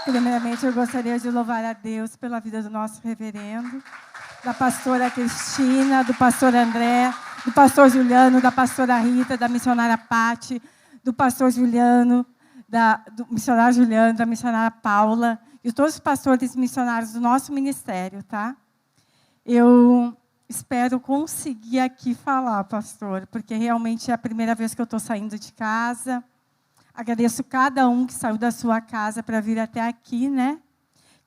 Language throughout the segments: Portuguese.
Primeiramente, eu gostaria de louvar a Deus pela vida do nosso reverendo, da pastora Cristina, do pastor André, do pastor Juliano, da pastora Rita, da missionária Pati, do pastor Juliano, do missionário Juliano, da missionária Paula, e todos os pastores missionários do nosso ministério, tá? Eu espero conseguir aqui falar, pastor, porque realmente é a primeira vez que eu estou saindo de casa. Agradeço cada um que saiu da sua casa para vir até aqui, né?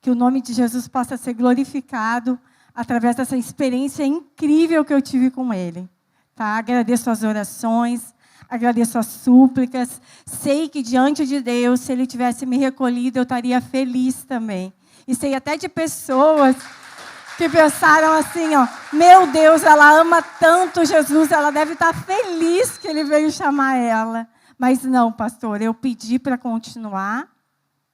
Que o nome de Jesus possa ser glorificado através dessa experiência incrível que eu tive com Ele. Tá? Agradeço as orações, agradeço as súplicas. Sei que diante de Deus, se Ele tivesse me recolhido, eu estaria feliz também. E sei até de pessoas que pensaram assim, ó, meu Deus, ela ama tanto Jesus, ela deve estar feliz que Ele veio chamar ela. Mas não, pastor, eu pedi para continuar.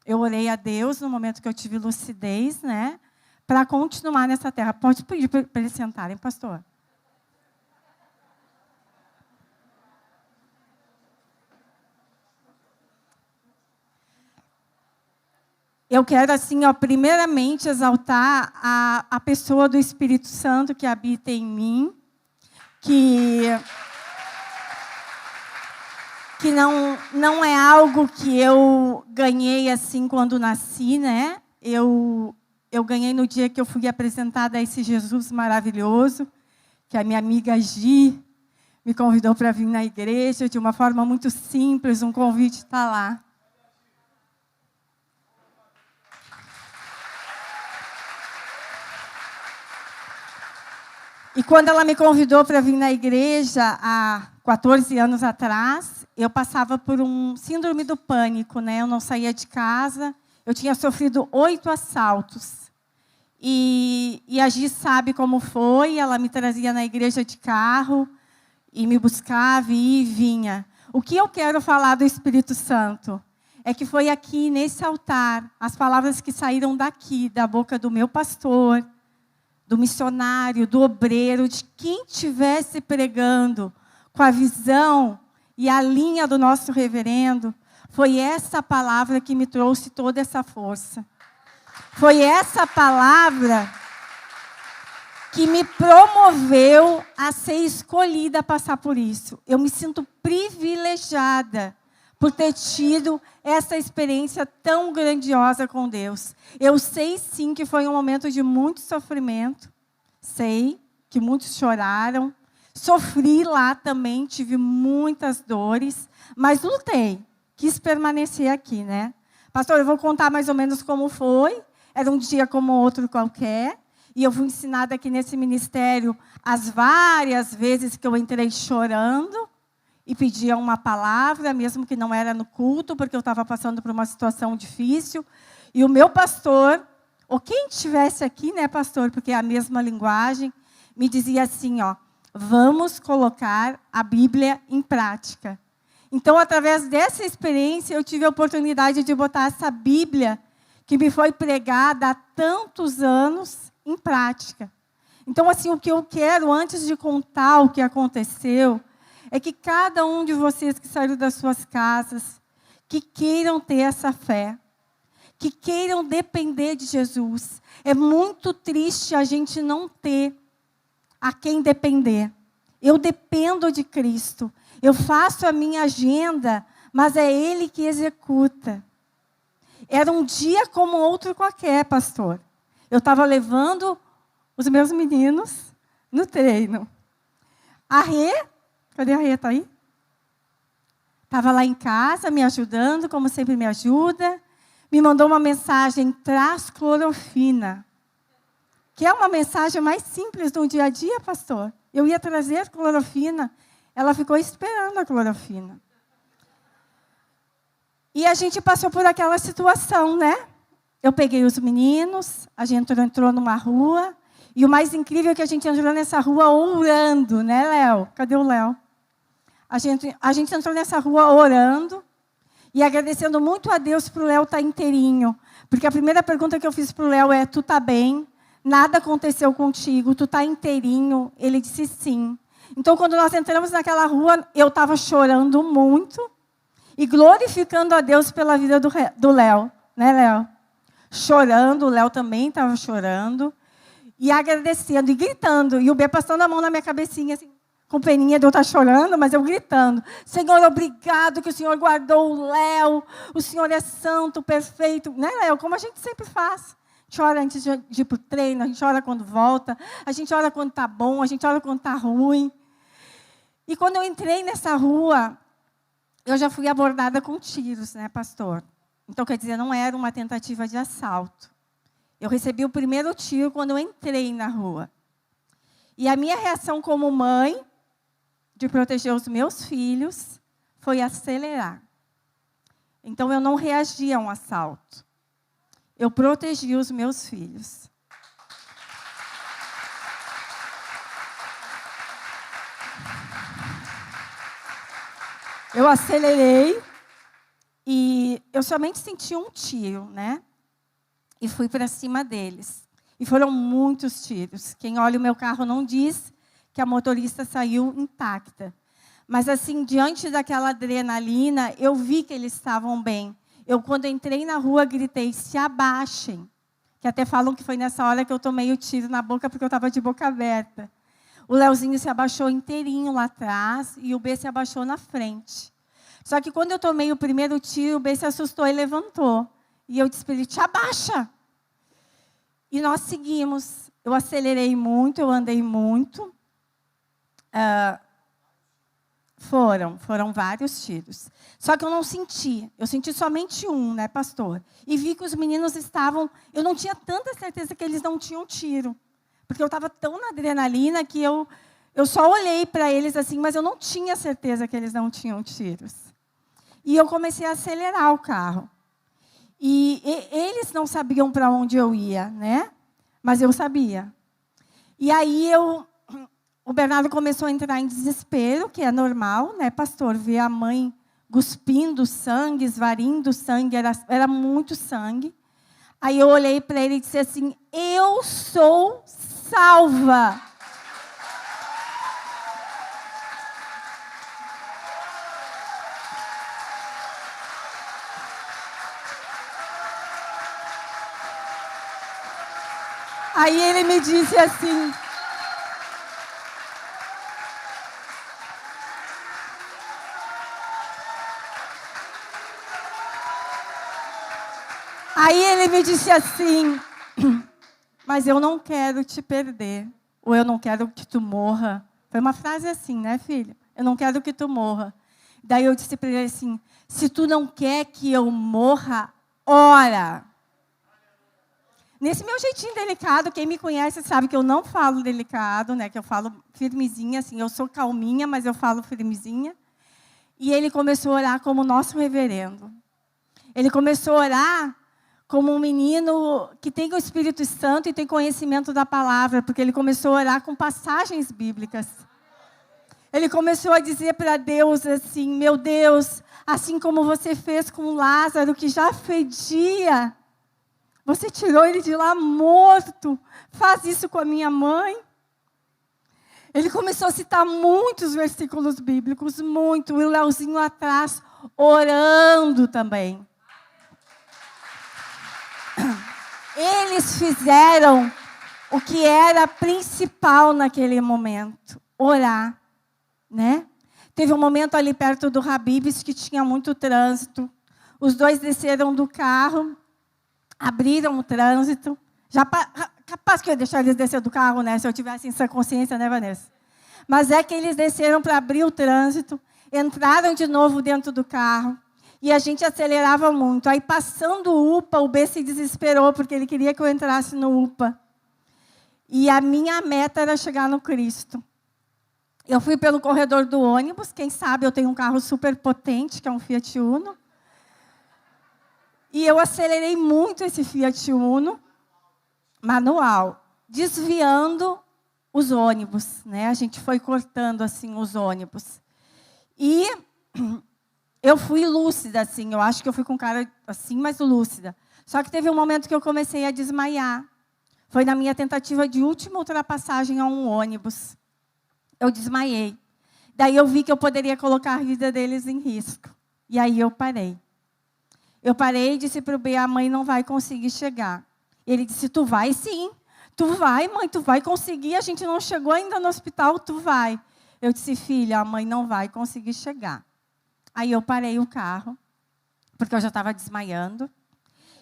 Eu orei a Deus no momento que eu tive lucidez, né? Para continuar nessa terra. Pode pedir para eles sentarem, pastor. Eu quero, assim, ó, primeiramente, exaltar a pessoa do Espírito Santo que habita em mim, que não é algo que eu ganhei assim quando nasci, né? Eu ganhei no dia que eu fui apresentada a esse Jesus maravilhoso, que a minha amiga Gi me convidou para vir na igreja de uma forma muito simples, um convite está lá. E quando ela me convidou para vir na igreja, há 14 anos atrás, eu passava por um síndrome do pânico, né? Eu não saía de casa, eu tinha sofrido 8 assaltos. E a Gi sabe como foi, ela me trazia na igreja de carro, e me buscava e vinha. O que eu quero falar do Espírito Santo é que foi aqui, nesse altar, as palavras que saíram daqui, da boca do meu pastor, do missionário, do obreiro, de quem estivesse pregando com a visão e a linha do nosso reverendo, foi essa palavra que me trouxe toda essa força. Foi essa palavra que me promoveu a ser escolhida a passar por isso. Eu me sinto privilegiada por ter tido essa experiência tão grandiosa com Deus. Eu sei, sim, que foi um momento de muito sofrimento. Sei que muitos choraram. Sofri lá também, tive muitas dores. Mas lutei, quis permanecer aqui, né? Pastor, eu vou contar mais ou menos como foi. Era um dia como outro qualquer. E eu fui ensinada aqui nesse ministério as várias vezes que eu entrei chorando. E pedia uma palavra, mesmo que não era no culto, porque eu estava passando por uma situação difícil. E o meu pastor, ou quem estivesse aqui, né, pastor, porque é a mesma linguagem, me dizia assim, ó, vamos colocar a Bíblia em prática. Então, através dessa experiência, eu tive a oportunidade de botar essa Bíblia, que me foi pregada há tantos anos, em prática. Então, assim, o que eu quero, antes de contar o que aconteceu, é que cada um de vocês que saiu das suas casas, que queiram ter essa fé, que queiram depender de Jesus. É muito triste a gente não ter a quem depender. Eu dependo de Cristo. Eu faço a minha agenda, mas é Ele que executa. Era um dia como outro qualquer, pastor. Eu estava levando os meus meninos no treino. A Rê, cadê a Rê? Está aí? Estava lá em casa, me ajudando, como sempre me ajuda. Me mandou uma mensagem, traz clorofina. Que é uma mensagem mais simples do dia a dia, pastor. Eu ia trazer clorofina. Ela ficou esperando a clorofina. E a gente passou por aquela situação, né? Eu peguei os meninos, a gente entrou numa rua. E o mais incrível é que a gente entrou nessa rua orando, né, Léo? Cadê o Léo? A gente entrou nessa rua orando e agradecendo muito a Deus para o Léo estar inteirinho. Porque a primeira pergunta que eu fiz para o Léo é, tu está bem? Nada aconteceu contigo, tu está inteirinho? Ele disse sim. Então, quando nós entramos naquela rua, eu estava chorando muito e glorificando a Deus pela vida do Léo. Né, Léo? chorando, o Léo também estava chorando, e agradecendo, e gritando, e o B passando a mão na minha cabecinha, assim, com peninha de eu estar chorando, mas eu gritando, Senhor, obrigado que o Senhor guardou o Léo, o Senhor é santo, perfeito, né, Léo? Como a gente sempre faz. A gente ora antes de ir para o treino, a gente ora quando volta, a gente ora quando está bom, a gente ora quando está ruim. E quando eu entrei nessa rua, eu já fui abordada com tiros, né, pastor? Então, quer dizer, não era uma tentativa de assalto. Eu recebi o primeiro tiro quando eu entrei na rua. E a minha reação como mãe, de proteger os meus filhos, foi acelerar. Então, eu não reagi a um assalto. Eu protegi os meus filhos. Eu acelerei e eu somente senti um tiro, né? E fui para cima deles. E foram muitos tiros. Quem olha o meu carro não diz que a motorista saiu intacta. Mas, assim, diante daquela adrenalina, eu vi que eles estavam bem. Eu, quando entrei na rua, gritei, se abaixem. Que até falam que foi nessa hora que eu tomei o tiro na boca, porque eu estava de boca aberta. O Leozinho se abaixou inteirinho lá atrás e o B se abaixou na frente. Só que quando eu tomei o primeiro tiro, o B se assustou e levantou. E eu disse para ele, te abaixa. E nós seguimos. Eu acelerei muito, eu andei muito. Foram vários tiros. Só que eu não senti. Eu senti somente um, né, pastor? E vi que os meninos estavam... Eu não tinha tanta certeza que eles não tinham tiro. Porque eu estava tão na adrenalina que eu só olhei para eles assim, mas eu não tinha certeza que eles não tinham tiros. E eu comecei a acelerar o carro. E eles não sabiam para onde eu ia, né? Mas eu sabia. E aí o Bernardo começou a entrar em desespero, que é normal, né, pastor? Ver a mãe cuspindo sangue, esvarindo sangue, era muito sangue. Aí eu olhei para ele e disse assim, eu sou salva. Aí ele me disse assim, mas eu não quero te perder, ou eu não quero que tu morra. Foi uma frase assim, né, filho? Eu não quero que tu morra. Daí eu disse para ele assim, se tu não quer que eu morra, ora. Nesse meu jeitinho delicado, quem me conhece sabe que eu não falo delicado, né? Que eu falo firmezinha, assim, eu sou calminha, mas eu falo firmezinha. E ele começou a orar como nosso reverendo. Ele começou a orar como um menino que tem o Espírito Santo e tem conhecimento da palavra, porque ele começou a orar com passagens bíblicas. Ele começou a dizer para Deus assim, meu Deus, assim como você fez com Lázaro, que já fedia, você tirou ele de lá morto. Faz isso com a minha mãe. Ele começou a citar muitos versículos bíblicos, muito. E o Leozinho atrás, orando também. Eles fizeram o que era principal naquele momento. Orar, né? Teve um momento ali perto do Habib's que tinha muito trânsito. Os dois desceram do carro, abriram o trânsito. Capaz que eu ia deixar eles descer do carro, né? Se eu tivesse essa consciência, né, Vanessa? Mas é que eles desceram para abrir o trânsito, entraram de novo dentro do carro, e a gente acelerava muito. Aí, passando o UPA, o B se desesperou, porque ele queria que eu entrasse no UPA. E a minha meta era chegar no Cristo. Eu fui pelo corredor do ônibus, quem sabe eu tenho um carro super potente, que é um Fiat Uno. E eu acelerei muito esse Fiat Uno, manual, desviando os ônibus, né? A gente foi cortando assim os ônibus. E eu fui lúcida, assim, eu acho que eu fui com cara assim, mas lúcida. Só que teve um momento que eu comecei a desmaiar. Foi na minha tentativa de última ultrapassagem a um ônibus. Eu desmaiei. Daí eu vi que eu poderia colocar a vida deles em risco. E aí eu parei. Eu parei e disse para o B, a mãe não vai conseguir chegar. Ele disse, tu vai sim. Tu vai, mãe, tu vai conseguir. A gente não chegou ainda no hospital, tu vai. Eu disse, filha, a mãe não vai conseguir chegar. Aí eu parei o carro, porque eu já estava desmaiando.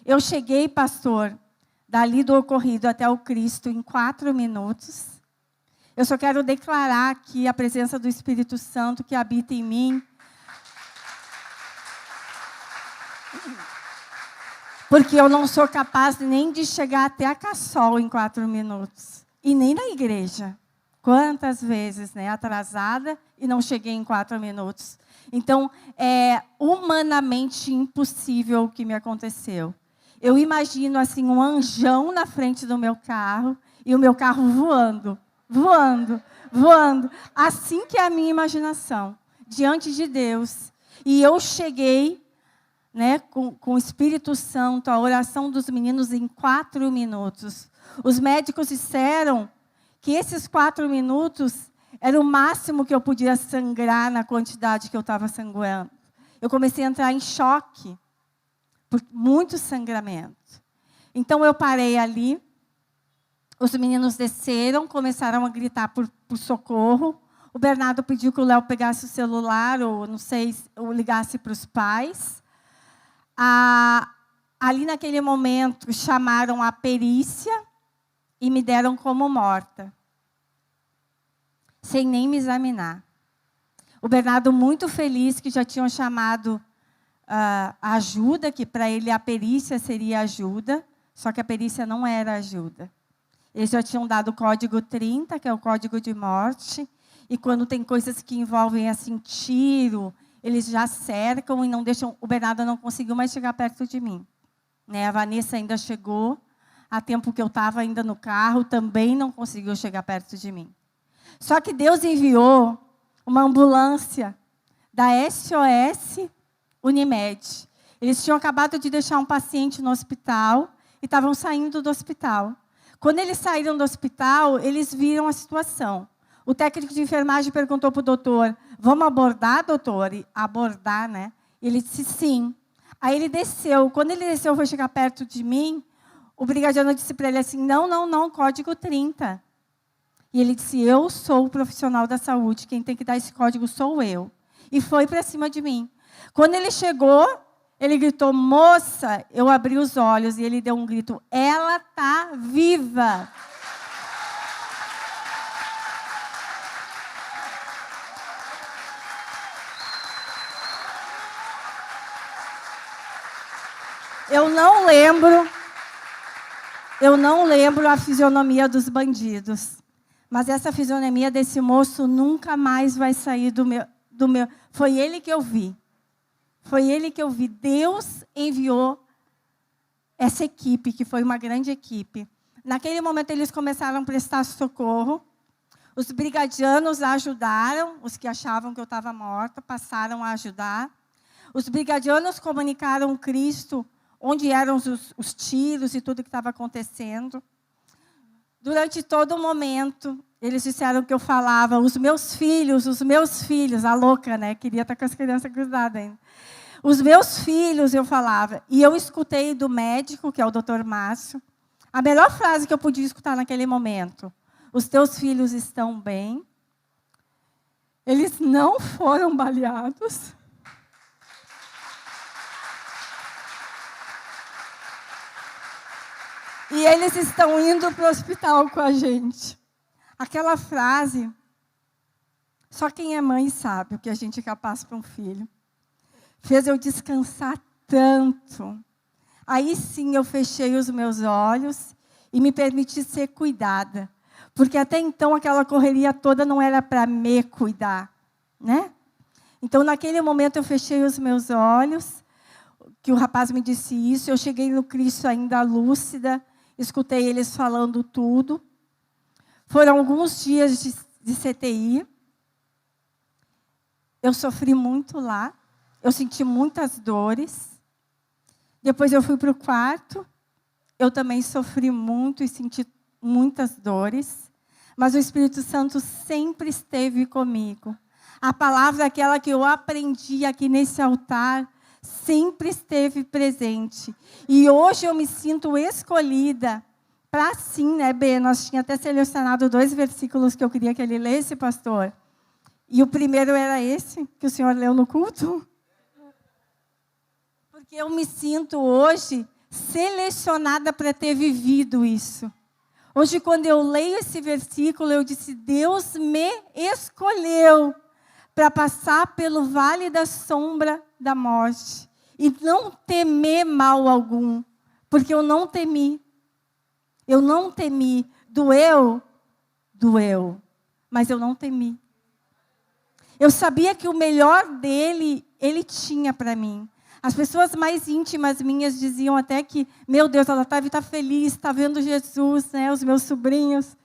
Eu cheguei, pastor, dali do ocorrido até o Cristo em 4 minutos. Eu só quero declarar aqui a presença do Espírito Santo que habita em mim. Porque eu não sou capaz nem de chegar até a Cassol em 4 minutos. E nem na igreja. Quantas vezes, né? Atrasada e não cheguei em 4 minutos. Então, é humanamente impossível o que me aconteceu. Eu imagino, assim, um anjão na frente do meu carro e o meu carro voando, voando, voando. Assim que é a minha imaginação, diante de Deus. E eu cheguei, né, com o Espírito Santo, a oração dos meninos em 4 minutos. Os médicos disseram que esses 4 minutos era o máximo que eu podia sangrar na quantidade que eu estava sangrando. Eu comecei a entrar em choque por muito sangramento. Então eu parei ali, os meninos desceram, começaram a gritar por socorro. O Bernardo pediu que o Léo pegasse o celular, ou não sei, ou ligasse para os pais. Ali naquele momento, chamaram a perícia e me deram como morta, sem nem me examinar. O Bernardo muito feliz que já tinham chamado a ajuda, que para ele a perícia seria ajuda, só que a perícia não era ajuda. Eles já tinham dado o código 30, que é o código de morte, e quando tem coisas que envolvem assim, tiro, eles já cercam e não deixam. O Bernardo não conseguiu mais chegar perto de mim. Né? A Vanessa ainda chegou, a tempo que eu estava ainda no carro, também não conseguiu chegar perto de mim. Só que Deus enviou uma ambulância da SOS Unimed. Eles tinham acabado de deixar um paciente no hospital e estavam saindo do hospital. Quando eles saíram do hospital, eles viram a situação. O técnico de enfermagem perguntou para o doutor, vamos abordar, doutor? E abordar, né? Ele disse sim. Aí ele desceu. Quando ele desceu, foi chegar perto de mim, o brigadiano disse para ele assim, não, código 30. E ele disse, eu sou o profissional da saúde, quem tem que dar esse código sou eu. E foi para cima de mim. Quando ele chegou, ele gritou, moça, eu abri os olhos e ele deu um grito, ela está viva. Eu não lembro a fisionomia dos bandidos. Mas essa fisionomia desse moço nunca mais vai sair do meu. Foi ele que eu vi. Foi ele que eu vi. Deus enviou essa equipe, que foi uma grande equipe. Naquele momento, eles começaram a prestar socorro. Os brigadianos ajudaram, os que achavam que eu estava morta, passaram a ajudar. Os brigadianos comunicaram Cristo, onde eram os tiros e tudo que estava acontecendo. Durante todo o momento, eles disseram que eu falava, os meus filhos, a louca, né? Queria estar com as crianças grudadas ainda. Os meus filhos, eu falava. E eu escutei do médico, que é o Dr. Márcio, a melhor frase que eu podia escutar naquele momento. Os teus filhos estão bem. Eles não foram baleados. E eles estão indo para o hospital com a gente. Aquela frase, só quem é mãe sabe o que a gente é capaz para um filho. Fez eu descansar tanto. Aí sim eu fechei os meus olhos e me permiti ser cuidada. Porque até então aquela correria toda não era para me cuidar, né? Então naquele momento eu fechei os meus olhos, que o rapaz me disse isso, eu cheguei no Cristo ainda lúcida, escutei eles falando tudo. Foram alguns dias de CTI. Eu sofri muito lá. Eu senti muitas dores. Depois eu fui para o quarto. Eu também sofri muito e senti muitas dores. Mas o Espírito Santo sempre esteve comigo. A palavra, aquela que eu aprendi aqui nesse altar, sempre esteve presente. E hoje eu me sinto escolhida para sim, né, Bê? Nós tínhamos até selecionado 2 versículos que eu queria que ele lesse, pastor. E o primeiro era esse, que o senhor leu no culto. Porque eu me sinto hoje selecionada para ter vivido isso. Hoje, quando eu leio esse versículo, eu disse, Deus me escolheu para passar pelo vale da sombra da morte e não temer mal algum, porque eu não temi. Eu não temi. Doeu? Doeu. Mas eu não temi. Eu sabia que o melhor dele, ele tinha para mim. As pessoas mais íntimas minhas diziam até que, meu Deus, ela está feliz, está vendo Jesus, né? Os meus sobrinhos.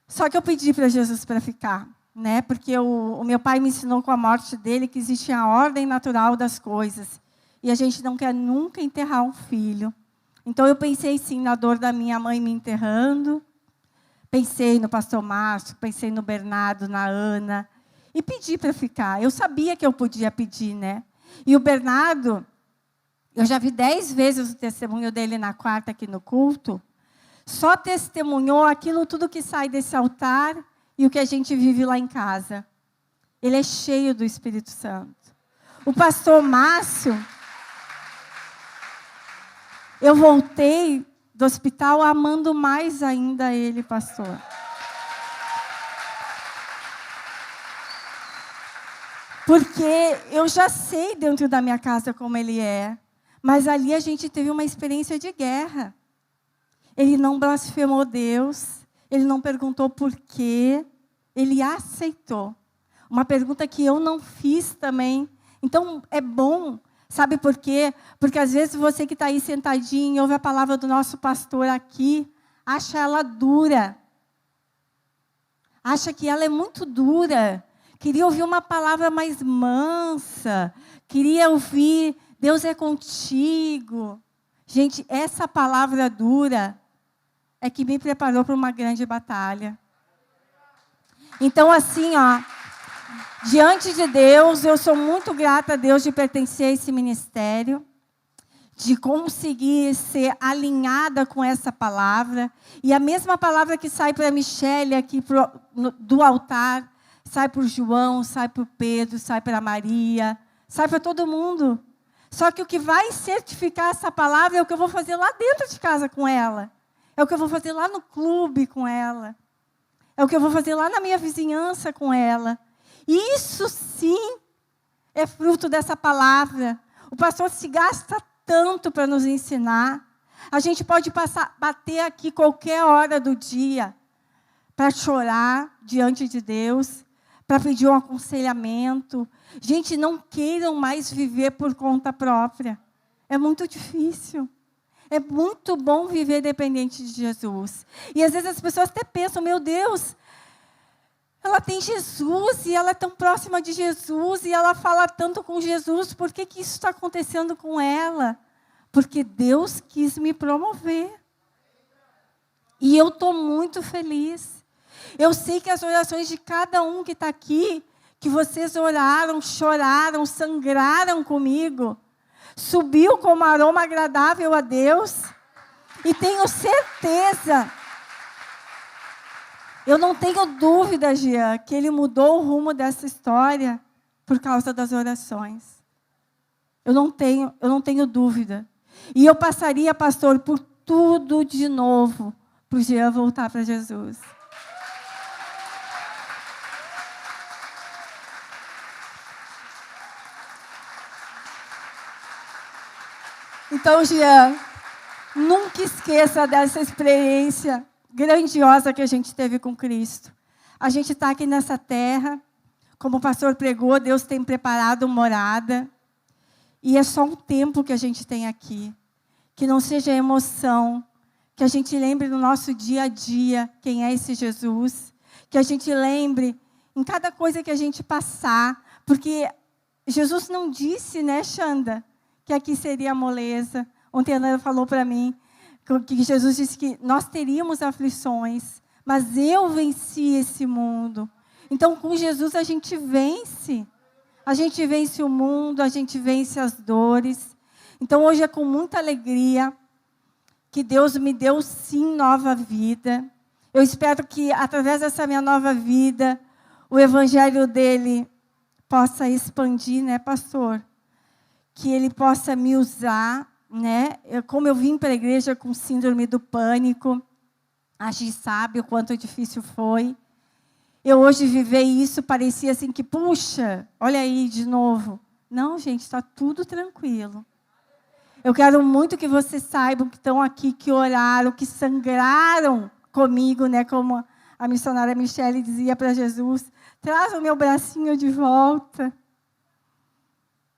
Só que eu pedi para Jesus para ficar, né? Porque o meu pai me ensinou com a morte dele que existe a ordem natural das coisas. E a gente não quer nunca enterrar um filho. Então eu pensei sim na dor da minha mãe me enterrando. Pensei no pastor Márcio, pensei no Bernardo, na Ana. E pedi para ficar. Eu sabia que eu podia pedir, né? E o Bernardo, eu já vi 10 vezes o testemunho dele na quarta aqui no culto. Só testemunhou aquilo tudo que sai desse altar e o que a gente vive lá em casa. Ele é cheio do Espírito Santo. O pastor Márcio, eu voltei do hospital amando mais ainda ele, pastor. Porque eu já sei dentro da minha casa como ele é. Mas ali a gente teve uma experiência de guerra. Ele não blasfemou Deus. Ele não perguntou por quê. Ele aceitou. Uma pergunta que eu não fiz também. Então, é bom. Sabe por quê? Porque às vezes você que está aí sentadinho, ouve a palavra do nosso pastor aqui, acha ela dura. Acha que ela é muito dura. Queria ouvir uma palavra mais mansa. Queria ouvir, Deus é contigo. Gente, essa palavra dura é que me preparou para uma grande batalha. Então, assim, ó, diante de Deus, eu sou muito grata a Deus de pertencer a esse ministério, de conseguir ser alinhada com essa palavra. E a mesma palavra que sai para a Michele aqui do altar, sai para o João, sai para o Pedro, sai para a Maria, sai para todo mundo. Só que o que vai certificar essa palavra é o que eu vou fazer lá dentro de casa com ela. É o que eu vou fazer lá no clube com ela. É o que eu vou fazer lá na minha vizinhança com ela. E isso sim é fruto dessa palavra. O pastor se gasta tanto para nos ensinar. A gente pode bater aqui qualquer hora do dia para chorar diante de Deus, para pedir um aconselhamento. Gente, não queiram mais viver por conta própria. É muito difícil. É muito bom viver dependente de Jesus. E às vezes as pessoas até pensam, meu Deus, ela tem Jesus e ela é tão próxima de Jesus e ela fala tanto com Jesus, por que isso está acontecendo com ela? Porque Deus quis me promover. E eu estou muito feliz. Eu sei que as orações de cada um que está aqui, que vocês oraram, choraram, sangraram comigo, subiu como aroma agradável a Deus. E tenho certeza, eu não tenho dúvida, Jean, que Ele mudou o rumo dessa história por causa das orações. Eu não tenho dúvida. E eu passaria, pastor, por tudo de novo, para o Jean voltar para Jesus. Então, Jean, nunca esqueça dessa experiência grandiosa que a gente teve com Cristo. A gente está aqui nessa terra, como o pastor pregou, Deus tem preparado morada. E é só um tempo que a gente tem aqui. Que não seja emoção, que a gente lembre no nosso dia a dia quem é esse Jesus. Que a gente lembre em cada coisa que a gente passar. Porque Jesus não disse, né, Xanda, que aqui seria moleza. Ontem a Ana falou para mim que Jesus disse que nós teríamos aflições, mas eu venci esse mundo. Então, com Jesus a gente vence. A gente vence o mundo, a gente vence as dores. Então, hoje é com muita alegria que Deus me deu, sim, nova vida. Eu espero que, através dessa minha nova vida, o evangelho dele possa expandir, né, pastor? Que ele possa me usar, né? Como eu vim para a igreja com síndrome do pânico, a gente sabe o quanto difícil foi. Eu hoje viver isso, parecia assim que, puxa, olha aí de novo. Não, gente, está tudo tranquilo. Eu quero muito que vocês saibam que estão aqui, que oraram, que sangraram comigo, né? Como a missionária Michele dizia para Jesus, traz o meu bracinho de volta.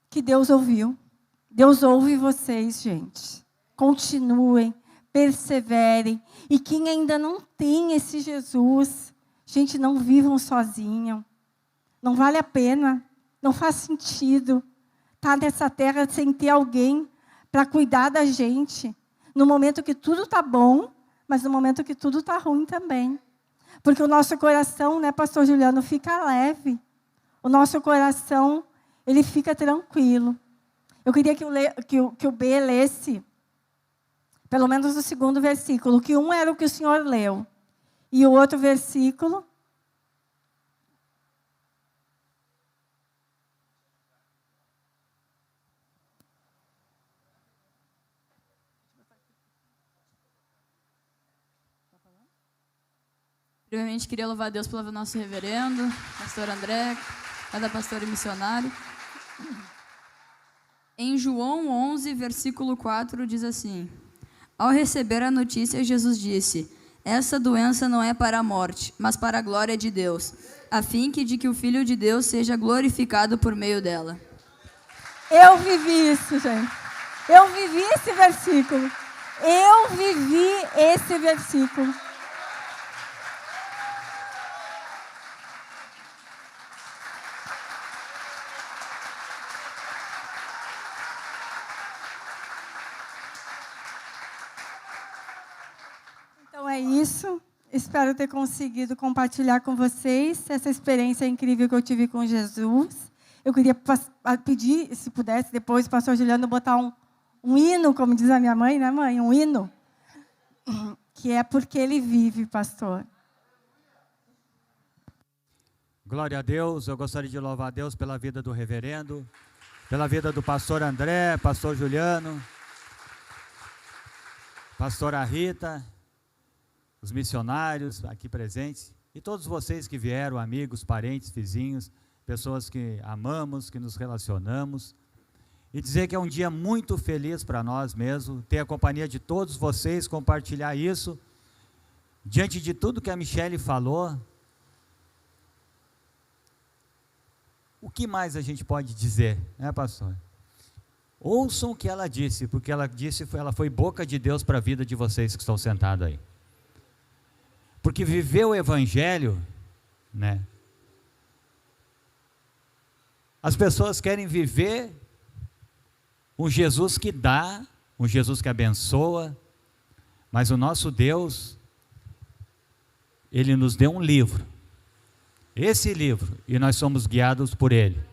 Que Deus ouviu. Deus ouve vocês, gente. Continuem, perseverem. E quem ainda não tem esse Jesus, gente, não vivam sozinhos. Não vale a pena. Não faz sentido estar nessa terra sem ter alguém para cuidar da gente. No momento que tudo está bom, mas no momento que tudo está ruim também. Porque o nosso coração, né, pastor Juliano, fica leve. O nosso coração, ele fica tranquilo. Eu queria que o B lesse, pelo menos o segundo versículo, que um era o que o senhor leu. E o outro versículo... Primeiramente, queria louvar a Deus pelo nosso reverendo, pastor André, cada pastor e missionário. Em João 11, versículo 4, diz assim: Ao receber a notícia, Jesus disse: Essa doença não é para a morte, mas para a glória de Deus, a fim de que o Filho de Deus seja glorificado por meio dela. Eu vivi isso, gente. Eu vivi esse versículo. Eu vivi esse versículo. Então é isso. Espero ter conseguido compartilhar com vocês essa experiência incrível que eu tive com Jesus. Eu queria pedir, se pudesse, depois, o pastor Juliano botar um hino, como diz a minha mãe, né, mãe? Um hino. Que é porque ele vive, pastor. Glória a Deus. Eu gostaria de louvar a Deus pela vida do reverendo, pela vida do pastor André, pastor Juliano, pastora Rita, os missionários aqui presentes e todos vocês que vieram, amigos, parentes, vizinhos, pessoas que amamos, que nos relacionamos, e dizer que é um dia muito feliz para nós mesmo, ter a companhia de todos vocês, compartilhar isso, diante de tudo que a Michele falou. O que mais a gente pode dizer, né, pastor? Ouçam o que ela disse, porque ela foi boca de Deus para a vida de vocês que estão sentados aí. Porque viver o Evangelho, né? As pessoas querem viver um Jesus que dá, um Jesus que abençoa, mas o nosso Deus, Ele nos deu um livro. Esse livro, e nós somos guiados por Ele.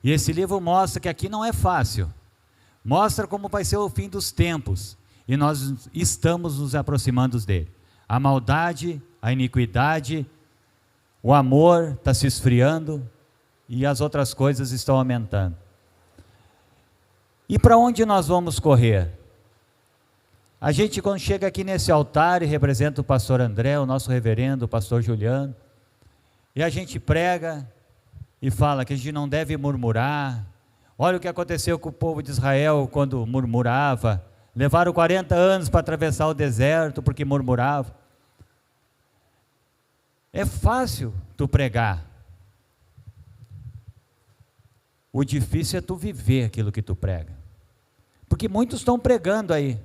E esse livro mostra que aqui não é fácil. Mostra como vai ser o fim dos tempos. E nós estamos nos aproximando dele. A maldade, a iniquidade, o amor está se esfriando e as outras coisas estão aumentando. E para onde nós vamos correr? A gente, quando chega aqui nesse altar e representa o pastor André, o nosso reverendo, o pastor Juliano, e a gente prega e fala que a gente não deve murmurar. Olha o que aconteceu com o povo de Israel quando murmurava. Levaram 40 anos para atravessar o deserto porque murmuravam. É fácil tu pregar. O difícil é tu viver aquilo que tu prega. Porque muitos estão pregando aí.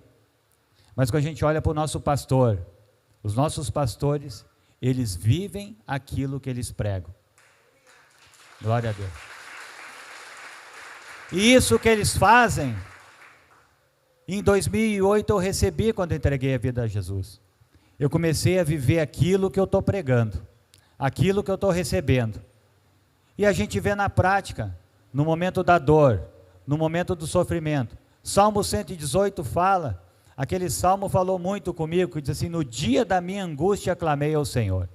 Mas quando a gente olha para o nosso pastor, os nossos pastores, eles vivem aquilo que eles pregam. Glória a Deus. E isso que eles fazem, em 2008 eu recebi quando entreguei a vida a Jesus. Eu comecei a viver aquilo que eu estou pregando, aquilo que eu estou recebendo. E a gente vê na prática, no momento da dor, no momento do sofrimento. Salmo 118 fala, aquele salmo falou muito comigo, que diz assim: no dia da minha angústia clamei ao Senhor,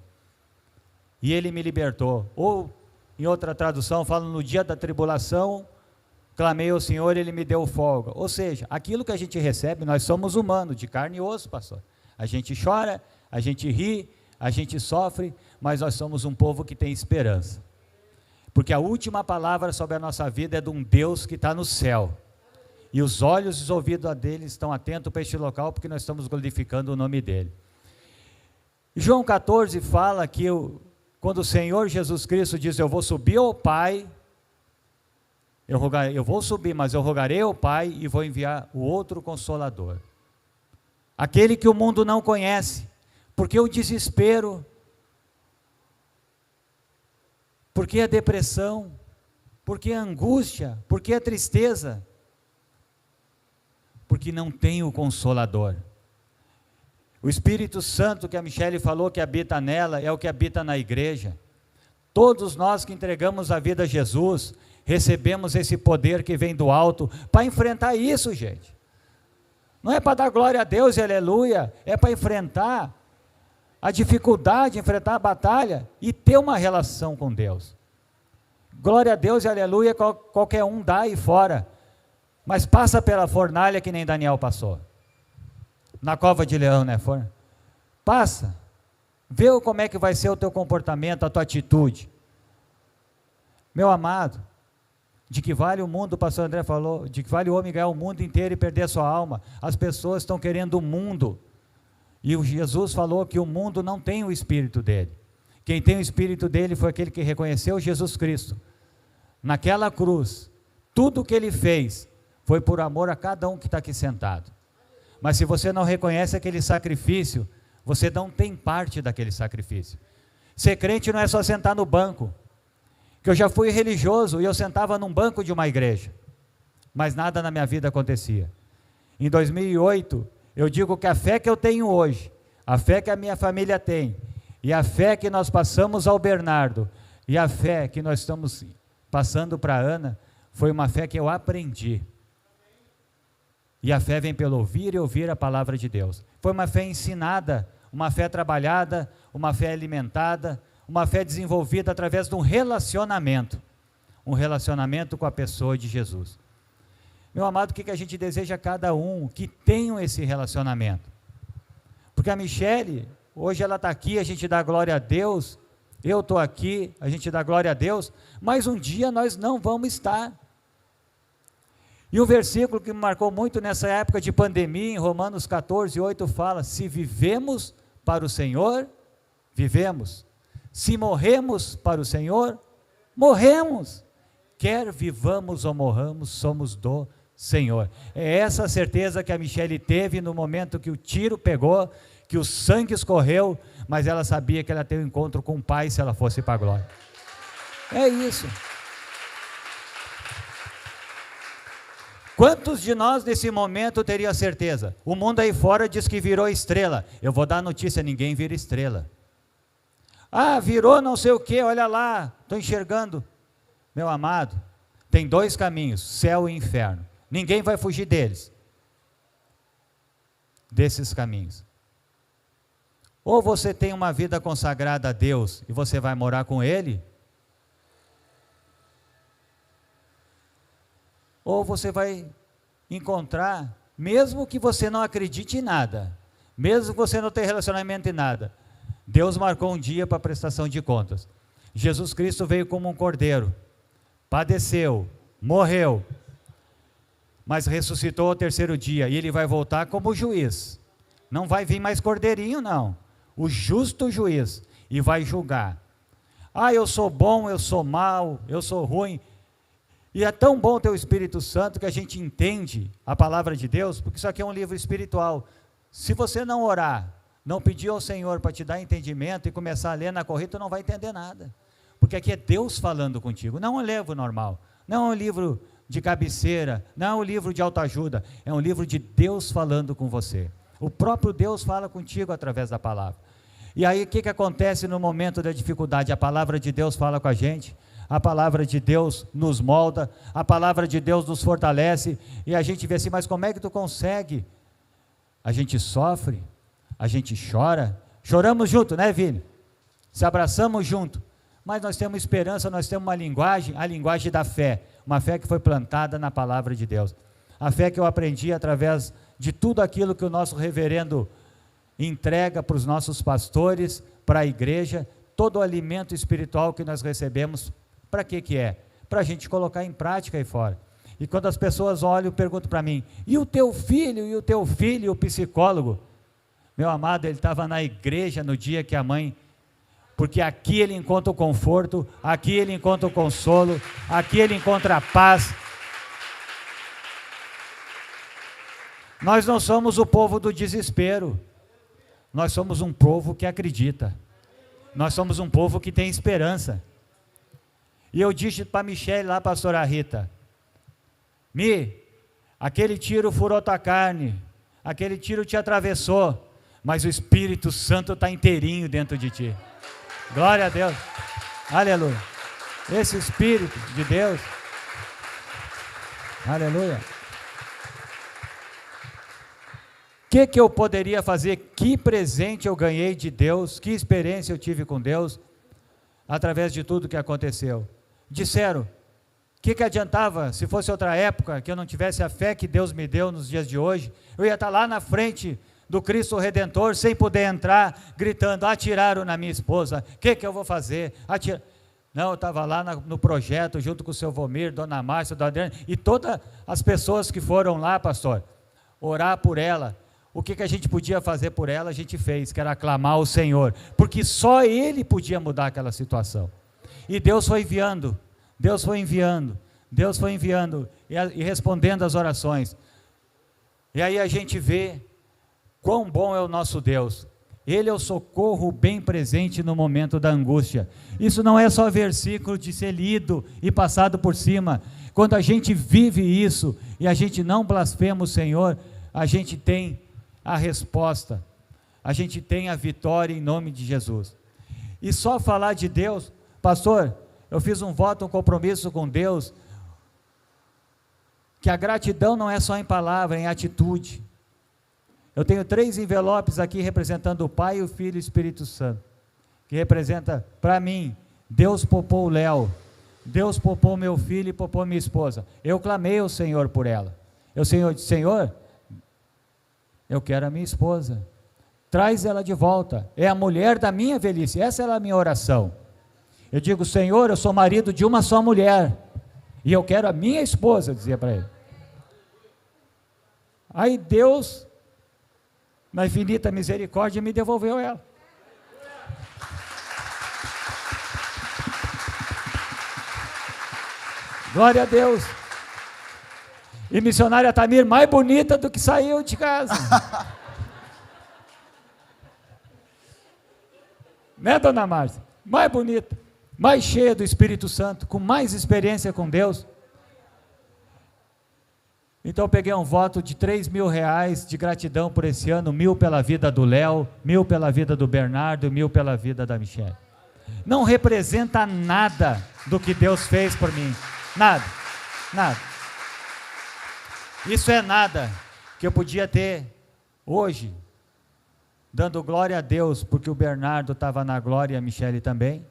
e Ele me libertou. Ou, em outra tradução, fala: no dia da tribulação, clamei ao Senhor, Ele me deu folga. Ou seja, aquilo que a gente recebe, nós somos humanos, de carne e osso, pastor. A gente chora, a gente ri, a gente sofre, mas nós somos um povo que tem esperança. Porque a última palavra sobre a nossa vida é de um Deus que está no céu. E os olhos e os ouvidos dele estão atentos para este local, porque nós estamos glorificando o nome dele. João 14 fala que quando o Senhor Jesus Cristo diz: eu vou subir ao Pai, eu vou subir, mas eu rogarei ao Pai e vou enviar o outro Consolador. Aquele que o mundo não conhece, porque o desespero, porque a depressão, porque a angústia, porque a tristeza, porque não tem o Consolador. O Espírito Santo que a Michele falou que habita nela, é o que habita na igreja. Todos nós que entregamos a vida a Jesus, recebemos esse poder que vem do alto, para enfrentar isso, gente. Não é para dar glória a Deus e aleluia, é para enfrentar a dificuldade, enfrentar a batalha e ter uma relação com Deus. Glória a Deus e aleluia, qualquer um dá aí fora, mas passa pela fornalha que nem Daniel passou. Na cova de leão, né? Passa, vê como é que vai ser o teu comportamento, a tua atitude. Meu amado, de que vale o mundo, o pastor André falou, de que vale o homem ganhar o mundo inteiro e perder a sua alma. As pessoas estão querendo o mundo, e o Jesus falou que o mundo não tem o Espírito dele. Quem tem o Espírito dele foi aquele que reconheceu Jesus Cristo. Naquela cruz, tudo o que ele fez, foi por amor a cada um que está aqui sentado. Mas se você não reconhece aquele sacrifício, você não tem parte daquele sacrifício. Ser crente não é só sentar no banco, que eu já fui religioso e eu sentava num banco de uma igreja, mas nada na minha vida acontecia. Em 2008, eu digo que a fé que eu tenho hoje, a fé que a minha família tem, e a fé que nós passamos ao Bernardo, e a fé que nós estamos passando para a Ana, foi uma fé que eu aprendi. E a fé vem pelo ouvir e ouvir a palavra de Deus. Foi uma fé ensinada, uma fé trabalhada, uma fé alimentada, uma fé desenvolvida através de um relacionamento com a pessoa de Jesus. Meu amado, o que a gente deseja a cada um? Que tenham esse relacionamento. Porque a Michele, hoje ela está aqui, a gente dá glória a Deus, eu estou aqui, a gente dá glória a Deus, mas um dia nós não vamos estar. E um versículo que me marcou muito nessa época de pandemia, em Romanos 14, 8, fala: se vivemos para o Senhor, vivemos. Se morremos para o Senhor, morremos. Quer vivamos ou morramos, somos do Senhor. É essa a certeza que a Michele teve no momento que o tiro pegou, que o sangue escorreu, mas ela sabia que ela teria um encontro com o Pai se ela fosse para a glória. É isso. Quantos de nós nesse momento teria certeza? O mundo aí fora diz que virou estrela. Eu vou dar a notícia: ninguém vira estrela. Ah, virou não sei o que, olha lá, estou enxergando. Meu amado, tem dois caminhos, céu e inferno. Ninguém vai fugir desses caminhos. Ou você tem uma vida consagrada a Deus e você vai morar com Ele, ou você vai encontrar, mesmo que você não acredite em nada, mesmo que você não tenha relacionamento em nada, Deus marcou um dia para a prestação de contas. Jesus Cristo veio como um cordeiro, padeceu, morreu, mas ressuscitou ao terceiro dia, e Ele vai voltar como juiz. Não vai vir mais cordeirinho, não. O justo juiz, e vai julgar. Ah, eu sou bom, eu sou mau, eu sou ruim. E é tão bom ter o Espírito Santo que a gente entende a palavra de Deus, porque isso aqui é um livro espiritual. Se você não orar, não pedir ao Senhor para te dar entendimento e começar a ler na corrida, tu não vai entender nada. Porque aqui é Deus falando contigo, não é um livro normal, não é um livro de cabeceira, não é um livro de autoajuda, é um livro de Deus falando com você. O próprio Deus fala contigo através da palavra. E aí o que acontece no momento da dificuldade? A palavra de Deus fala com a gente. a palavra de Deus nos molda, a palavra de Deus nos fortalece, e a gente vê assim, mas como é que tu consegue? A gente sofre, a gente chora, choramos junto, né, Vini? Se abraçamos junto, mas nós temos esperança, nós temos uma linguagem, a linguagem da fé, uma fé que foi plantada na palavra de Deus, a fé que eu aprendi através de tudo aquilo que o nosso reverendo entrega para os nossos pastores, para a igreja, todo o alimento espiritual que nós recebemos, para que é? Para a gente colocar em prática aí fora. E quando as pessoas olham e perguntam para mim, e o teu filho, o psicólogo? Meu amado, ele estava na igreja no dia que a mãe, porque aqui ele encontra o conforto, aqui ele encontra o consolo, aqui ele encontra a paz. Nós não somos o povo do desespero, nós somos um povo que acredita, nós somos um povo que tem esperança. E eu disse para a Michele lá, pastora Rita, aquele tiro furou tua carne, aquele tiro te atravessou, mas o Espírito Santo está inteirinho dentro de ti. Glória a Deus, aleluia. Esse Espírito de Deus, aleluia. O que eu poderia fazer? Que presente eu ganhei de Deus, que experiência eu tive com Deus, através de tudo que aconteceu. Disseram, o que adiantava, se fosse outra época, que eu não tivesse a fé que Deus me deu nos dias de hoje, eu ia estar lá na frente do Cristo Redentor, sem poder entrar, gritando, atiraram na minha esposa, o que eu vou fazer? Não, eu estava lá no projeto, junto com o seu Vomir, dona Márcia, dona Adriana, e todas as pessoas que foram lá, pastor, orar por ela. O que a gente podia fazer por ela, a gente fez, que era aclamar o Senhor, porque só Ele podia mudar aquela situação. E Deus foi enviando, e respondendo às orações. E aí a gente vê quão bom é o nosso Deus. Ele é o socorro bem presente no momento da angústia. Isso não é só versículo de ser lido e passado por cima. Quando a gente vive isso, e a gente não blasfema o Senhor, a gente tem a resposta, a gente tem a vitória em nome de Jesus. E só falar de Deus, pastor, eu fiz um voto, um compromisso com Deus, que a gratidão não é só em palavra, é em atitude. Eu tenho 3 envelopes aqui representando o Pai, o Filho e o Espírito Santo, que representa para mim, Deus poupou o Léo, Deus poupou meu filho e poupou minha esposa. Eu clamei ao Senhor por ela. Senhor, eu quero a minha esposa, traz ela de volta, é a mulher da minha velhice, essa era a minha oração. Eu digo, Senhor, eu sou marido de uma só mulher, e eu quero a minha esposa, dizia para ele. Aí Deus, na infinita misericórdia, me devolveu ela. Glória a Deus. E missionária Tamir, mais bonita do que saiu de casa. Né, dona Márcia? Mais bonita, mais cheia do Espírito Santo, com mais experiência com Deus. Então eu peguei um voto de R$3.000 de gratidão por esse ano, 1.000 pela vida do Léo, 1.000 pela vida do Bernardo, 1.000 pela vida da Michele. Não representa nada do que Deus fez por mim, nada. Isso é nada que eu podia ter hoje, dando glória a Deus, porque o Bernardo estava na glória e a Michele também,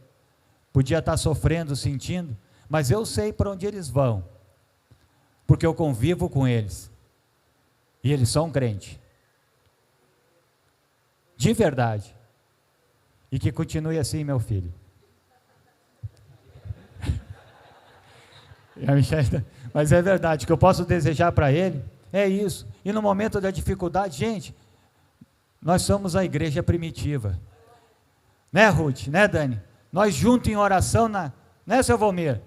podia estar sofrendo, sentindo, mas eu sei para onde eles vão, porque eu convivo com eles, e eles são crentes, de verdade, e que continue assim, meu filho. E a Michele, mas é verdade, o que eu posso desejar para ele é isso. E no momento da dificuldade, gente, nós somos a igreja primitiva, né, Ruth, né, Dani? Nós juntos em oração, né, seu Valmir?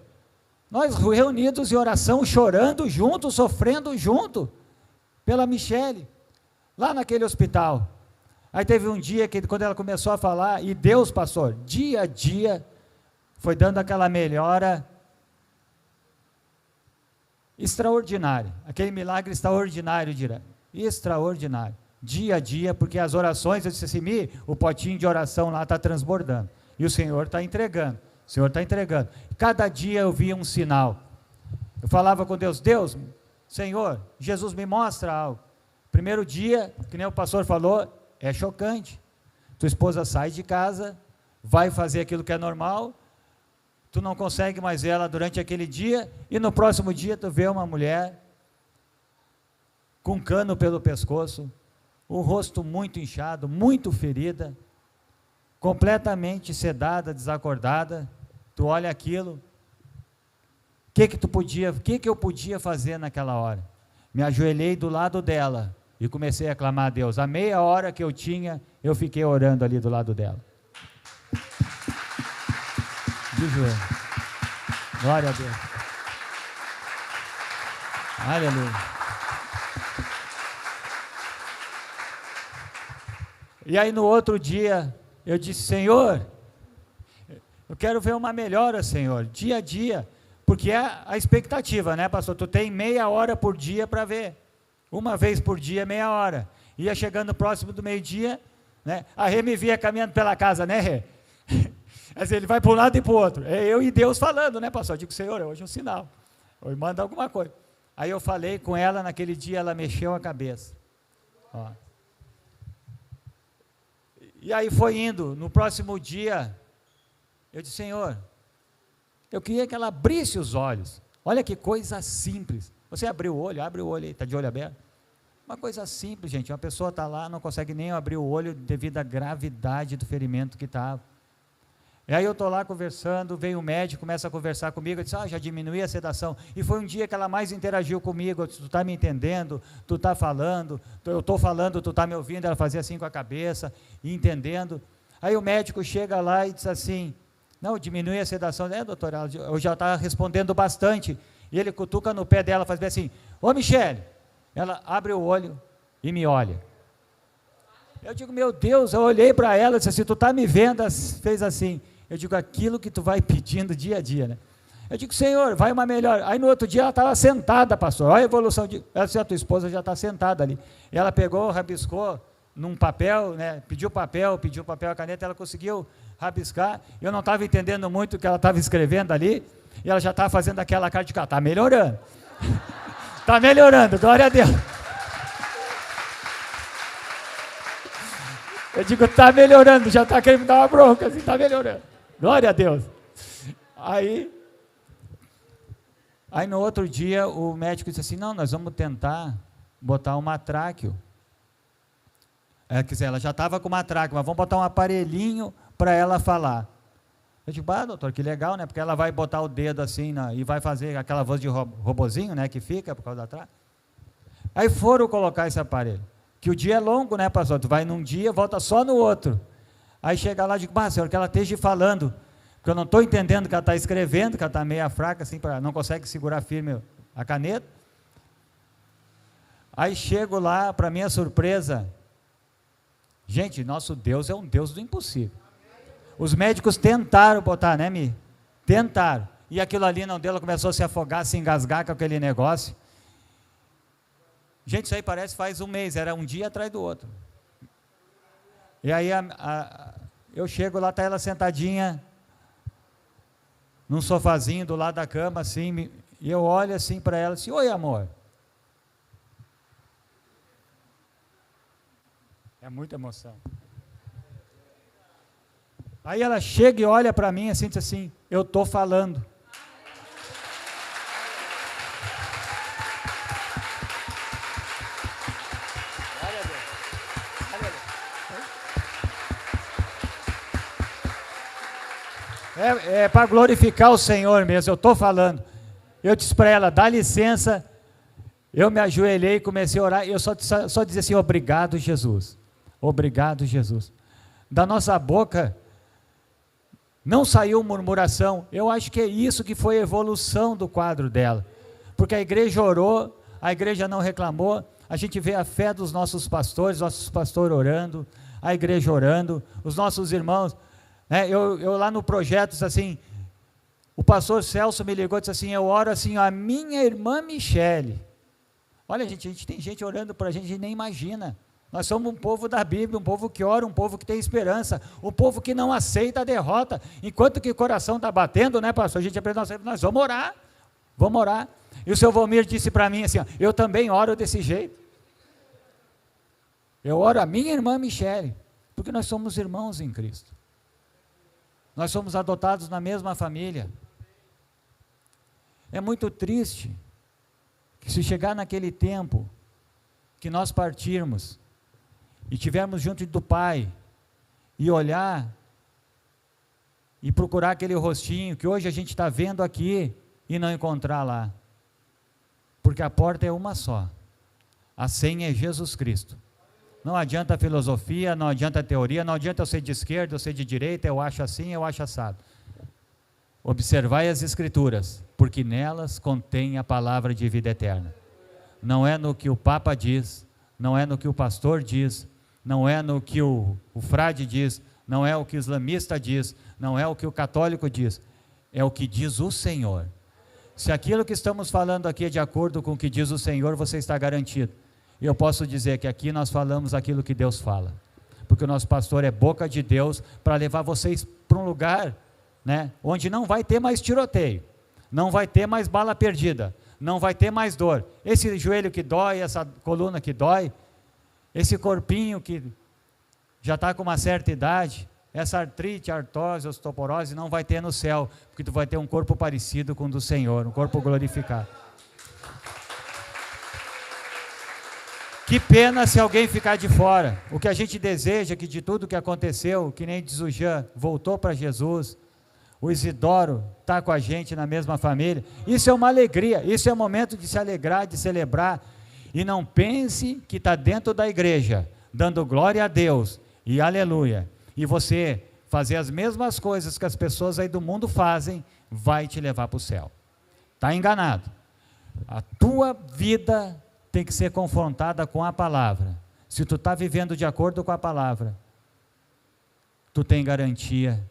Nós reunidos em oração, chorando junto, sofrendo junto, pela Michele, lá naquele hospital. Aí teve um dia que quando ela começou a falar, e Deus, pastor, dia a dia, foi dando aquela melhora extraordinária, aquele milagre extraordinário, extraordinário, dia a dia, porque as orações, eu disse assim, o potinho de oração lá está transbordando, e o Senhor está entregando, O Senhor está entregando. Cada dia eu via um sinal. Eu falava com Deus, Deus, Senhor, Jesus me mostra algo. Primeiro dia, que nem o pastor falou, é chocante. Tua esposa sai de casa, vai fazer aquilo que é normal, tu não consegue mais ver ela durante aquele dia, e no próximo dia tu vê uma mulher com um cano pelo pescoço, o rosto muito inchado, muito ferida, completamente sedada, desacordada. Tu olha aquilo, o que eu podia fazer naquela hora? Me ajoelhei do lado dela e comecei a clamar a Deus. A meia hora que eu tinha, eu fiquei orando ali do lado dela. De joelho. Glória a Deus. Aleluia. E aí no outro dia, eu disse, Senhor, eu quero ver uma melhora, Senhor, dia a dia, porque é a expectativa, né, pastor? Tu tem meia hora por dia para ver, uma vez por dia, meia hora. Ia chegando próximo do meio-dia, né? A Rê me via caminhando pela casa, né, Rê? Mas ele vai para um lado e para o outro. É eu e Deus falando, né, pastor? Eu digo, Senhor, hoje é um sinal. Hoje manda alguma coisa. Aí eu falei com ela naquele dia, ela mexeu a cabeça. Ó. E aí foi indo. No próximo dia, eu disse, Senhor, eu queria que ela abrisse os olhos. Olha que coisa simples. Você abriu o olho, abre o olho aí, está de olho aberto. Uma coisa simples, gente. Uma pessoa está lá, não consegue nem abrir o olho devido à gravidade do ferimento que estava. E aí eu estou lá conversando, vem o médico, começa a conversar comigo, eu disse, já diminui a sedação. E foi um dia que ela mais interagiu comigo, eu disse, tu está me entendendo, tu está falando, eu estou falando, tu está me ouvindo, ela fazia assim com a cabeça, entendendo. Aí o médico chega lá e diz assim, não, diminui a sedação. Doutor, eu já estava respondendo bastante. E ele cutuca no pé dela, faz bem assim, ô Michele, ela abre o olho e me olha. Eu digo, meu Deus, eu olhei para ela, disse assim, tu está me vendo, fez assim. Eu digo, aquilo que tu vai pedindo dia a dia, né? Eu digo, Senhor, vai uma melhor. Aí no outro dia ela estava sentada, pastor, olha a evolução, essa tua esposa já está sentada ali. E ela pegou, rabiscou num papel, né? Pediu papel, a caneta, ela conseguiu rabiscar. Eu não estava entendendo muito o que ela estava escrevendo ali, e ela já estava fazendo aquela cara de cá, está melhorando. Está melhorando, glória a Deus. Eu digo, está melhorando, já está querendo me dar uma bronca, assim, está melhorando. Glória a Deus. Aí no outro dia, o médico disse assim, não, nós vamos tentar botar uma tráqueo. Quer dizer, ela já estava com uma tráqueo, mas vamos botar um aparelhinho para ela falar. Eu digo, doutor, que legal, né? Porque ela vai botar o dedo assim, e vai fazer aquela voz de robozinho, né? Que fica por causa da tráqueo. Aí foram colocar esse aparelho. Que o dia é longo, né, pastor? Tu vai num dia, volta só no outro. Aí chega lá e digo, Senhor, que ela esteja falando, porque eu não estou entendendo que ela está escrevendo, que ela está meio fraca, assim, não consegue segurar firme a caneta. Aí chego lá, para minha surpresa, gente, nosso Deus é um Deus do impossível. Os médicos tentaram botar, né, Mi? Tentaram. E aquilo ali não deu, ela começou a se afogar, se engasgar com aquele negócio. Gente, isso aí parece faz um mês, era um dia atrás do outro. E aí eu chego lá, está ela sentadinha num sofazinho do lado da cama, assim, e eu olho assim para ela, assim, oi amor. É muita emoção. Aí ela chega e olha para mim assim, diz assim, eu estou falando. É para glorificar o Senhor mesmo, eu estou falando. Eu disse para ela, dá licença, eu me ajoelhei e comecei a orar, e eu só dizia assim, obrigado Jesus, obrigado Jesus. Da nossa boca não saiu murmuração, eu acho que é isso que foi a evolução do quadro dela, porque a igreja orou, a igreja não reclamou, a gente vê a fé dos nossos pastores orando, a igreja orando, os nossos irmãos. Eu lá no projeto, assim, o pastor Celso me ligou e disse assim, eu oro assim, a minha irmã Michele. Olha, gente, a gente tem gente orando por a gente nem imagina. Nós somos um povo da Bíblia, um povo que ora, um povo que tem esperança, um povo que não aceita a derrota. Enquanto que o coração está batendo, né, pastor? A gente aprende, nós vamos orar, vamos orar. E o seu Valmir disse para mim assim, ó, eu também oro desse jeito. Eu oro a minha irmã Michele, porque nós somos irmãos em Cristo. Nós somos adotados na mesma família. É muito triste que se chegar naquele tempo que nós partirmos e estivermos junto do Pai e olhar e procurar aquele rostinho que hoje a gente está vendo aqui e não encontrar lá. Porque a porta é uma só. A senha é Jesus Cristo. Não adianta filosofia, não adianta teoria, não adianta eu ser de esquerda, eu ser de direita, eu acho assim, eu acho assado. Observai as Escrituras, porque nelas contém a palavra de vida eterna. Não é no que o Papa diz, não é no que o pastor diz, não é no que o frade diz, não é o que o islamista diz, não é o que o católico diz, é o que diz o Senhor. Se aquilo que estamos falando aqui é de acordo com o que diz o Senhor, você está garantido. E eu posso dizer que aqui nós falamos aquilo que Deus fala, porque o nosso pastor é boca de Deus para levar vocês para um lugar, né, onde não vai ter mais tiroteio, não vai ter mais bala perdida, não vai ter mais dor. Esse joelho que dói, essa coluna que dói, esse corpinho que já está com uma certa idade, essa artrite, artrose, osteoporose, não vai ter no céu, porque tu vai ter um corpo parecido com o do Senhor, um corpo glorificado. Que pena se alguém ficar de fora. O que a gente deseja é que de tudo que aconteceu, que nem diz o Jean, voltou para Jesus, o Isidoro está com a gente na mesma família, isso é uma alegria, isso é um momento de se alegrar, de celebrar, e não pense que está dentro da igreja, dando glória a Deus, e aleluia, e você fazer as mesmas coisas que as pessoas aí do mundo fazem, vai te levar para o céu. Está enganado. A tua vida tem que ser confrontada com a palavra. Se tu está vivendo de acordo com a palavra, tu tem garantia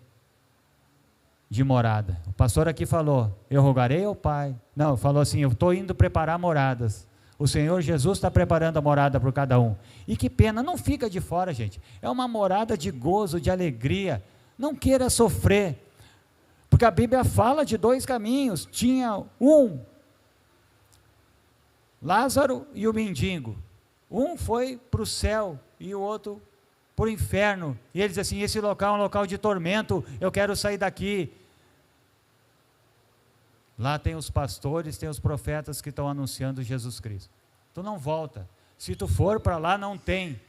de morada. O pastor aqui falou, eu rogarei ao Pai. Não, falou assim, eu estou indo preparar moradas. O Senhor Jesus está preparando a morada para cada um. E que pena, não fica de fora, gente. É uma morada de gozo, de alegria. Não queira sofrer. Porque a Bíblia fala de dois caminhos. Tinha um, Lázaro e o mendigo. Um foi para o céu e o outro para o inferno. E ele diz assim, esse local é um local de tormento, eu quero sair daqui. Lá tem os pastores, tem os profetas que estão anunciando Jesus Cristo. Tu não volta. Se tu for para lá, não tem.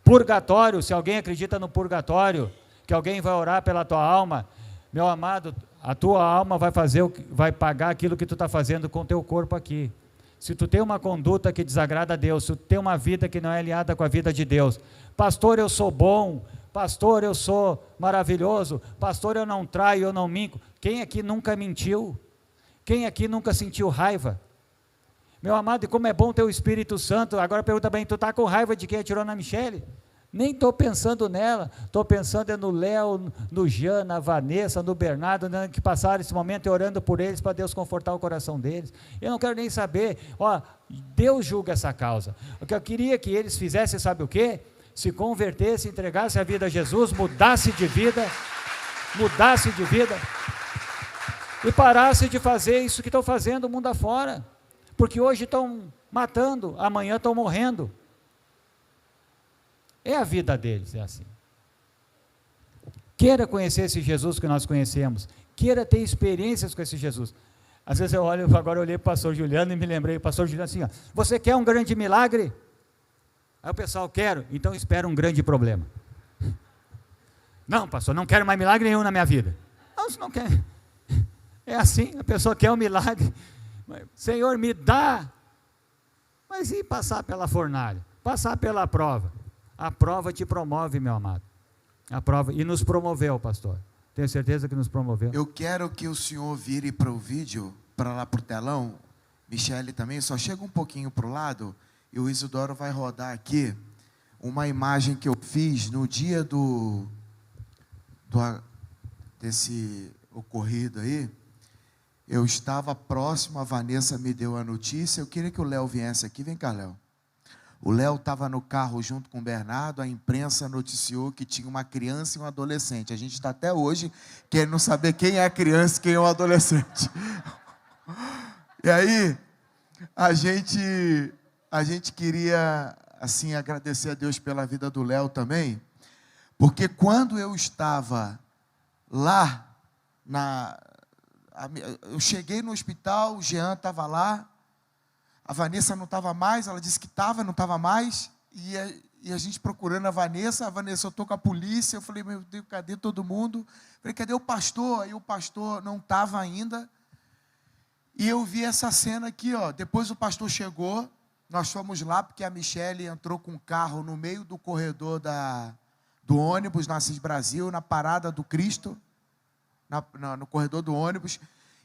Purgatório, se alguém acredita no purgatório, que alguém vai orar pela tua alma, meu amado, a tua alma vai pagar aquilo que tu está fazendo com o teu corpo aqui. Se tu tem uma conduta que desagrada a Deus, se tu tem uma vida que não é alinhada com a vida de Deus, pastor, eu sou bom, pastor, eu sou maravilhoso, pastor, eu não traio, eu não minto. Quem aqui nunca mentiu? Quem aqui nunca sentiu raiva? Meu amado, e como é bom ter o Espírito Santo. Agora pergunta bem, tu está com raiva de quem atirou na Michele? Nem estou pensando nela, estou pensando no Léo, no Jean, na Vanessa, no Bernardo, né, que passaram esse momento e orando por eles, para Deus confortar o coração deles. Eu não quero nem saber, Deus julga essa causa. O que eu queria que eles fizessem, sabe o quê? Se convertessem, entregassem a vida a Jesus, mudasse de vida, e parasse de fazer isso que estão fazendo o mundo afora, porque hoje estão matando, amanhã estão morrendo. É a vida deles, é assim. Queira conhecer esse Jesus que nós conhecemos, queira ter experiências com esse Jesus. Às vezes agora eu olhei para o pastor Juliano e me lembrei, o pastor Juliano assim, você quer um grande milagre? Aí o pessoal, quero, então espera um grande problema. Não, pastor, não quero mais milagre nenhum na minha vida. Não, você não quer. É assim, a pessoa quer um milagre. Senhor, me dá. Mas e passar pela fornalha? Passar pela prova? A prova te promove, meu amado. A prova, e nos promoveu, pastor. Tenho certeza que nos promoveu. Eu quero que o senhor vire para o vídeo, para lá para o telão. Michele também, só chega um pouquinho para o lado, e o Isidoro vai rodar aqui uma imagem que eu fiz no dia desse ocorrido aí. Eu estava próximo, a Vanessa me deu a notícia, eu queria que o Léo viesse aqui. Vem cá, Léo. O Léo estava no carro junto com o Bernardo, a imprensa noticiou que tinha uma criança e um adolescente. A gente está até hoje querendo saber quem é a criança e quem é o adolescente. E aí, a gente queria, assim, agradecer a Deus pela vida do Léo também, porque quando eu estava lá, eu cheguei no hospital, o Jean estava lá, a Vanessa não estava mais, ela disse que estava, não estava mais, e a gente procurando a Vanessa, eu estou com a polícia, eu falei, meu Deus, cadê todo mundo? Falei, cadê o pastor? Aí o pastor não estava ainda, e eu vi essa cena aqui, ó. Depois o pastor chegou, nós fomos lá, porque a Michele entrou com o carro no meio do corredor do ônibus, na Assis Brasil, na parada do Cristo, no corredor do ônibus,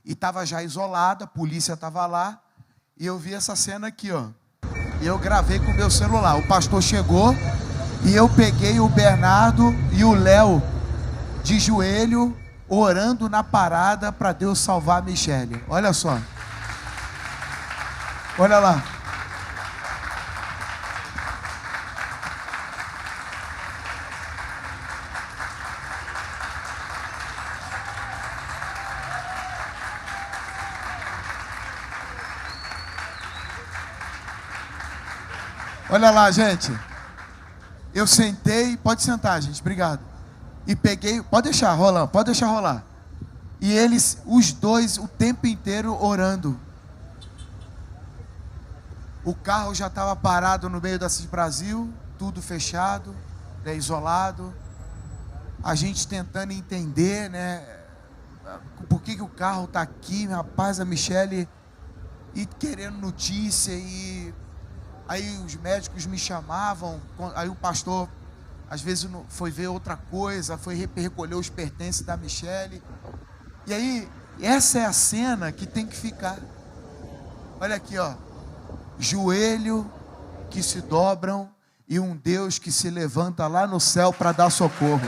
e estava já isolada, a polícia estava lá, e eu vi essa cena aqui, ó. E eu gravei com o meu celular. O pastor chegou, e eu peguei o Bernardo e o Léo de joelho, orando na parada para Deus salvar a Michele. Olha só. Olha lá. Olha lá, gente. Eu sentei, pode sentar, gente, obrigado. E peguei, pode deixar rolar. E eles, os dois, o tempo inteiro orando. O carro já estava parado no meio da Assis Brasil, tudo fechado, né, isolado. A gente tentando entender, né, por que o carro está aqui, rapaz, a Michele, e querendo notícia, e aí os médicos me chamavam, aí o pastor, às vezes, foi ver outra coisa, foi recolher os pertences da Michele. E aí, essa é a cena que tem que ficar. Olha aqui, ó. Joelho que se dobram e um Deus que se levanta lá no céu para dar socorro.